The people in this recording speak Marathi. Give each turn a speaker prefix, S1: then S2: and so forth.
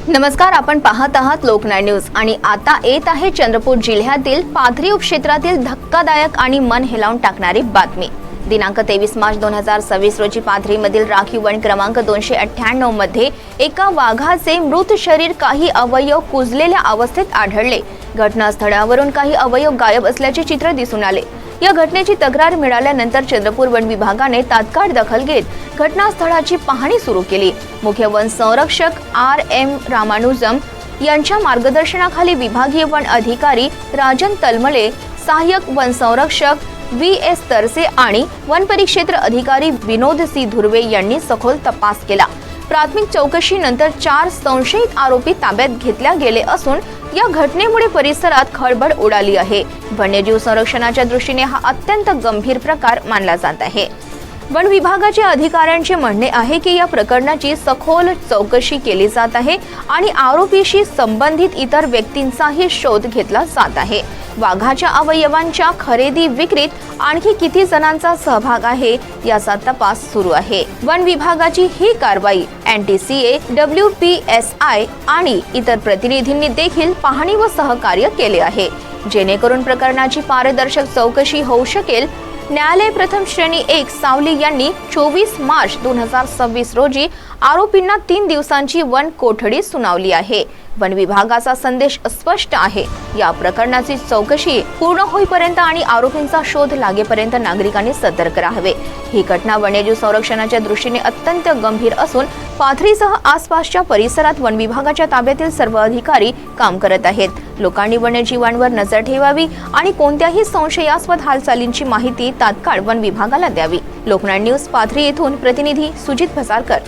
S1: नमस्कार, आपण पाहत आहात लोकनाय न्यूज आणि आता येत आहे चंद्रपूर जिल्ह्यातील पाथरी उपक्षेत्रातील धक्कादायक आणि मन हेलावून टाकणारी बातमी। दिनांक 23 मार्च 2026 रोजी पाथरीमधील राखीव वन क्रमांक 298 मध्ये एका वाघाचे मृत शरीर काही अवयव कुजलेल्या अवस्थेत आढळले। घटनास्थळावरून काही अवयव गायब असल्याचे चित्र दिसून आले। या घटनेची तक्रार मिळाल्यानंतर चंद्रपूर वन विभागाने तात्काळ दखल घेत घटनास्थळाची पाहणी सुरू केली। मुख्य वन संरक्षक RM रामानुजम यांच्या मार्गदर्शनाखाली विभागीय वन अधिकारी राजन तलमले, सहाय्यक वन संरक्षक VS तरसे आणि वन परिक्षेत्र अधिकारी विनोद सी धुर्वे यांनी सखोल तपास केला। प्राथमिक चौकशीनंतर 4 संशयित आरोपी ताब्यात घेतले गेले असून या घटनेमुळे परिसरात खळबळ उडाली आहे। वन्यजीव संरक्षणाच्या दृष्टीने हा अत्यंत गंभीर प्रकार मानला जात आहे। वन विभागाच्या अधिकाऱ्यांचे म्हणणे आहे की या प्रकरणाची सखोल चौकशी केली जात आहे आणि आरोपीशी संबंधित इतर व्यक्तींचाही शोध घेतला जात आहे। वाघाच्या अवयवांच्या खरेदी विक्रीत आणखी किती जणांचा सहभाग आहे याचा तपास सुरू आहे। वन विभागाची ही कारवाई NTCA, WPSI आणि इतर प्रतिनिधींनी देखील पाहणी व सहकार्य केले आहे, जेणेकरून प्रकरणाची पारदर्शक चौकशी होऊ शकेल। न्यायालय प्रथम श्रेणी 1 सावली यांनी 24 मार्च 2026 रोजी आरोपींना 3 दिवसांची वन कोठडी सुनावली आहे। वन विभागाचा संदेश स्पष्ट आहे, या प्रकरणाची चौकशी पूर्ण होईपर्यंत आणि आरोपींचा शोध लागेपर्यंत नागरिकांनी सतर्क राहावे। ही घटना वन्यजीव संरक्षणाच्या दृष्टीने अत्यंत गंभीर असून पाथरीसह आसपासच्या परिसरात वन विभागाच्या ताब्यातील सर्व अधिकारी काम करत आहेत। लोकांनी वन्यजीवांवर नजर ठेवावी आणि कोणत्याही संशयास्पद हालचालींची माहिती तात्काळ वन विभागाला द्यावी। लोकनाय न्यूज पाथरी येथून प्रतिनिधी सुजित भसारकर।